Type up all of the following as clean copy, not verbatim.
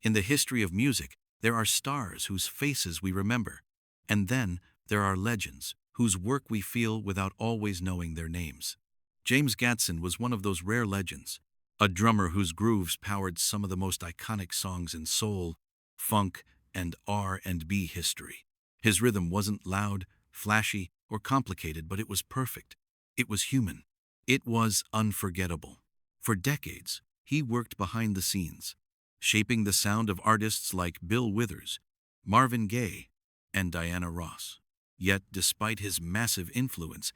In the history of music, there are stars whose faces we remember, and then there are legends whose work we feel without always knowing their names. James Gadson was one of those rare legends, a drummer whose grooves powered some of the most iconic songs in soul, funk, and R&B history. His rhythm wasn't loud, flashy, or complicated, but it was perfect. It was human. It was unforgettable. For decades, he worked behind the scenes, shaping the sound of artists like Bill Withers, Marvin Gaye, and Diana Ross. Yet, despite his massive influence,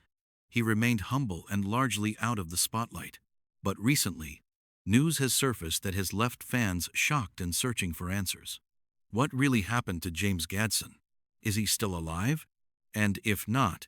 he remained humble and largely out of the spotlight. But recently, news has surfaced that has left fans shocked and searching for answers. What really happened to James Gadson? Is he still alive? And if not,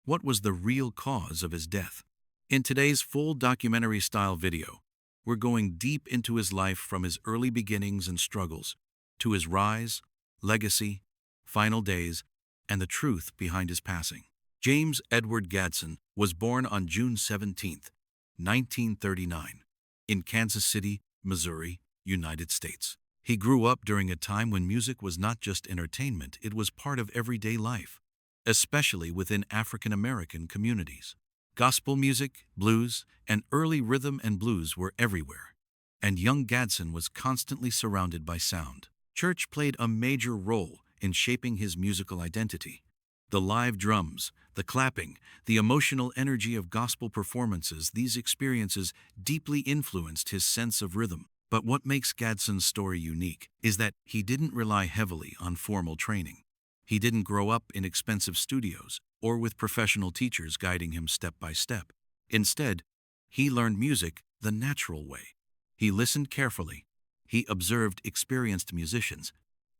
what was the real cause of his death? In today's full documentary-style video, we're going deep into his life from his early beginnings and struggles to his rise, legacy, final days, and the truth behind his passing. James Edward Gadson was born on June 17th, 1939, in Kansas City, Missouri, United States. He grew up during a time when music was not just entertainment, it was part of everyday life, especially within African American communities. Gospel music, blues, and early rhythm and blues were everywhere, and young Gadson was constantly surrounded by sound. Church played a major role in shaping his musical identity. The live drums, the clapping, the emotional energy of gospel performances, these experiences deeply influenced his sense of rhythm. But what makes Gadson's story unique is that he didn't rely heavily on formal training. He didn't grow up in expensive studios or with professional teachers guiding him step by step. Instead, he learned music the natural way. He listened carefully, he observed experienced musicians,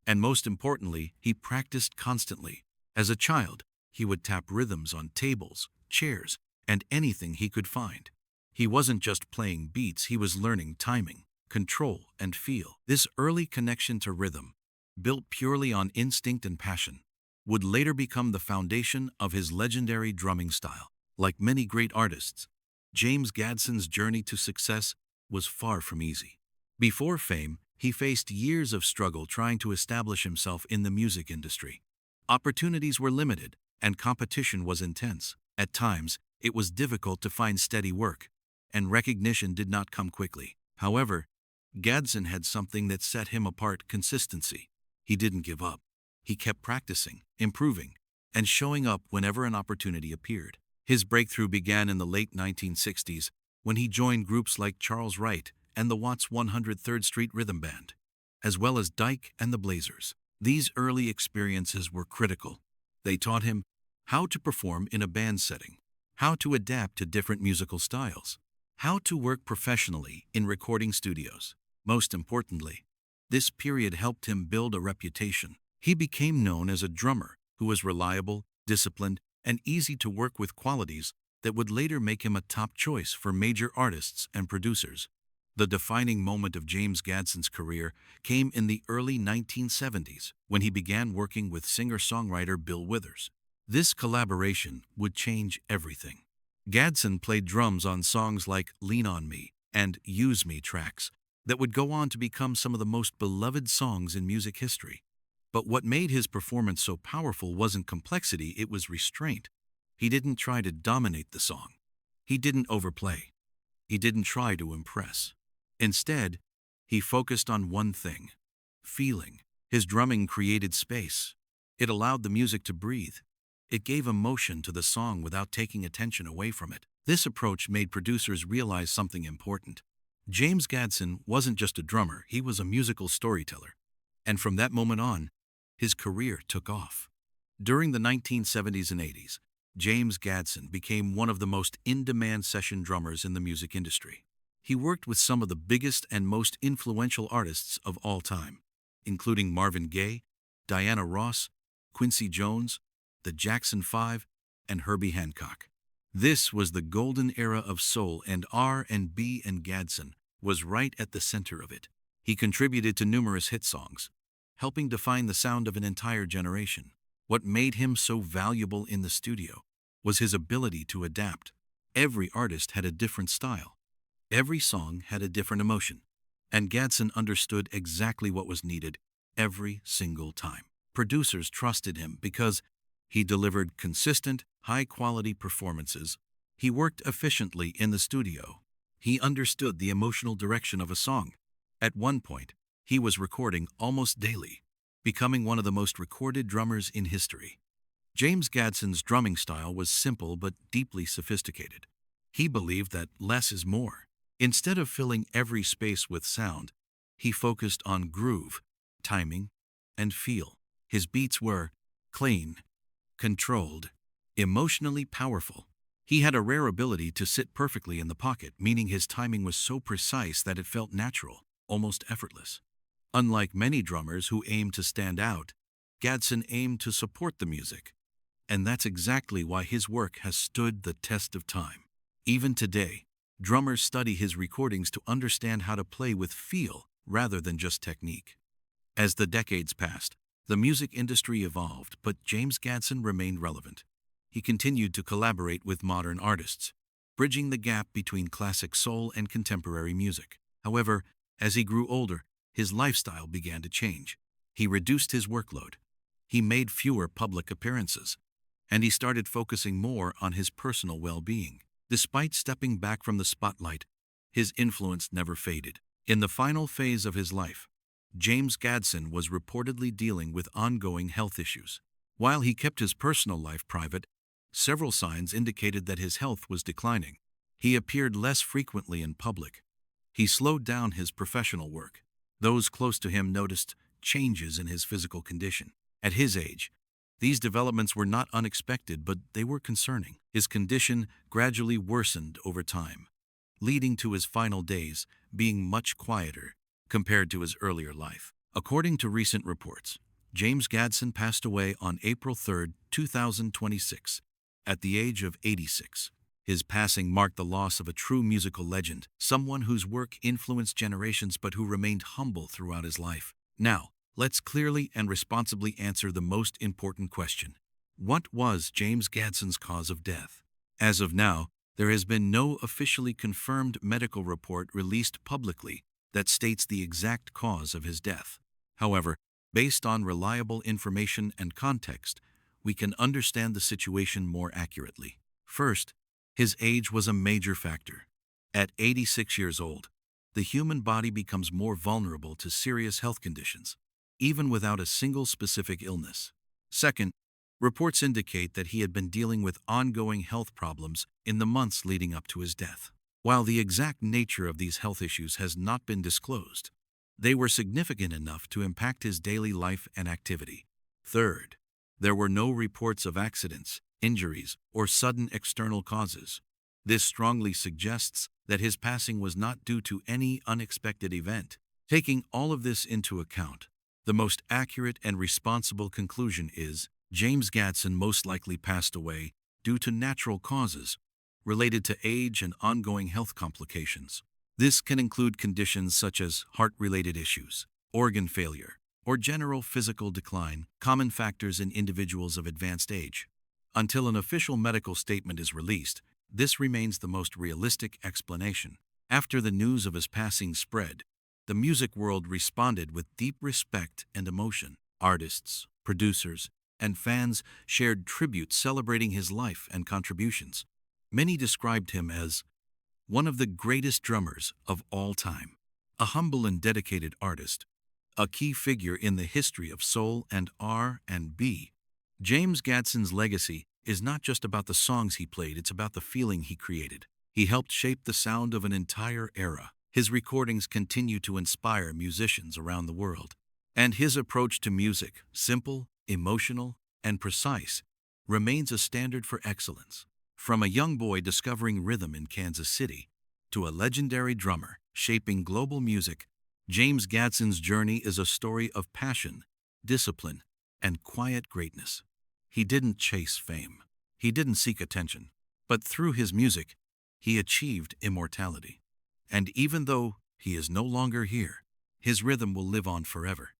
and most importantly, he practiced constantly. As a child, he would tap rhythms on tables, chairs, and anything he could find. He wasn't just playing beats, he was learning timing, control, and feel. This early connection to rhythm, built purely on instinct and passion, would later become the foundation of his legendary drumming style. Like many great artists, James Gadson's journey to success was far from easy. Before fame, he faced years of struggle trying to establish himself in the music industry. Opportunities were limited, and competition was intense. At times, it was difficult to find steady work, and recognition did not come quickly. However, Gadson had something that set him apart: consistency. He didn't give up. He kept practicing, improving, and showing up whenever an opportunity appeared. His breakthrough began in the late 1960s when he joined groups like Charles Wright and the Watts 103rd Street Rhythm Band, as well as Dyke and the Blazers. These early experiences were critical. They taught him how to perform in a band setting, how to adapt to different musical styles, how to work professionally in recording studios. Most importantly, this period helped him build a reputation. He became known as a drummer who was reliable, disciplined, and easy to work with, qualities that would later make him a top choice for major artists and producers. The defining moment of James Gadson's career came in the early 1970s when he began working with singer-songwriter Bill Withers. This collaboration would change everything. Gadson played drums on songs like Lean on Me and Use Me tracks that would go on to become some of the most beloved songs in music history. But what made his performance so powerful wasn't complexity, it was restraint. He didn't try to dominate the song. He didn't overplay. He didn't try to impress. Instead, he focused on one thing: feeling. His drumming created space. It allowed the music to breathe. It gave emotion to the song without taking attention away from it. This approach made producers realize something important. James Gadson wasn't just a drummer, he was a musical storyteller. And from that moment on, his career took off. During the 1970s and 80s, James Gadson became one of the most in-demand session drummers in the music industry. He worked with some of the biggest and most influential artists of all time, including Marvin Gaye, Diana Ross, Quincy Jones, the Jackson 5, and Herbie Hancock. This was the golden era of soul and R&B, and Gadson was right at the center of it. He contributed to numerous hit songs, helping define the sound of an entire generation. What made him so valuable in the studio was his ability to adapt. Every artist had a different style. Every song had a different emotion. And Gadson understood exactly what was needed every single time. Producers trusted him because he delivered consistent, high-quality performances. He worked efficiently in the studio. He understood the emotional direction of a song. At one point, he was recording almost daily, becoming one of the most recorded drummers in history. James Gadson's drumming style was simple but deeply sophisticated. He believed that less is more. Instead of filling every space with sound, he focused on groove, timing, and feel. His beats were clean, controlled, emotionally powerful. He had a rare ability to sit perfectly in the pocket, meaning his timing was so precise that it felt natural, almost effortless. Unlike many drummers who aim to stand out, Gadson aimed to support the music. And that's exactly why his work has stood the test of time. Even today, drummers study his recordings to understand how to play with feel rather than just technique. As the decades passed, the music industry evolved, but James Gadson remained relevant. He continued to collaborate with modern artists, bridging the gap between classic soul and contemporary music. However, as he grew older, his lifestyle began to change. He reduced his workload. He made fewer public appearances, and he started focusing more on his personal well-being. Despite stepping back from the spotlight, his influence never faded. In the final phase of his life, James Gadson was reportedly dealing with ongoing health issues. While he kept his personal life private, several signs indicated that his health was declining. He appeared less frequently in public. He slowed down his professional work. Those close to him noticed changes in his physical condition. At his age, these developments were not unexpected, but they were concerning. His condition gradually worsened over time, leading to his final days being much quieter compared to his earlier life. According to recent reports, James Gadson passed away on April 3, 2026, at the age of 86. His passing marked the loss of a true musical legend, someone whose work influenced generations but who remained humble throughout his life. Now, let's clearly and responsibly answer the most important question. What was James Gadson's cause of death? As of now, there has been no officially confirmed medical report released publicly that states the exact cause of his death. However, based on reliable information and context, we can understand the situation more accurately. First, his age was a major factor. At 86 years old, the human body becomes more vulnerable to serious health conditions, even without a single specific illness. Second, reports indicate that he had been dealing with ongoing health problems in the months leading up to his death. While the exact nature of these health issues has not been disclosed, they were significant enough to impact his daily life and activity. Third, there were no reports of accidents, injuries, or sudden external causes. This strongly suggests that his passing was not due to any unexpected event. Taking all of this into account, the most accurate and responsible conclusion is James Gadson most likely passed away due to natural causes related to age and ongoing health complications. This can include conditions such as heart-related issues, organ failure, or general physical decline, common factors in individuals of advanced age. Until an official medical statement is released, this remains the most realistic explanation. After the news of his passing spread, the music world responded with deep respect and emotion. Artists, producers, and fans shared tributes celebrating his life and contributions. Many described him as one of the greatest drummers of all time, a humble and dedicated artist, a key figure in the history of soul and R&B. James Gadson's legacy is not just about the songs he played, it's about the feeling he created. He helped shape the sound of an entire era. His recordings continue to inspire musicians around the world. And his approach to music, simple, emotional, and precise, remains a standard for excellence. From a young boy discovering rhythm in Kansas City to a legendary drummer shaping global music, James Gadson's journey is a story of passion, discipline, and quiet greatness. He didn't chase fame. He didn't seek attention. But through his music, he achieved immortality. And even though he is no longer here, his rhythm will live on forever.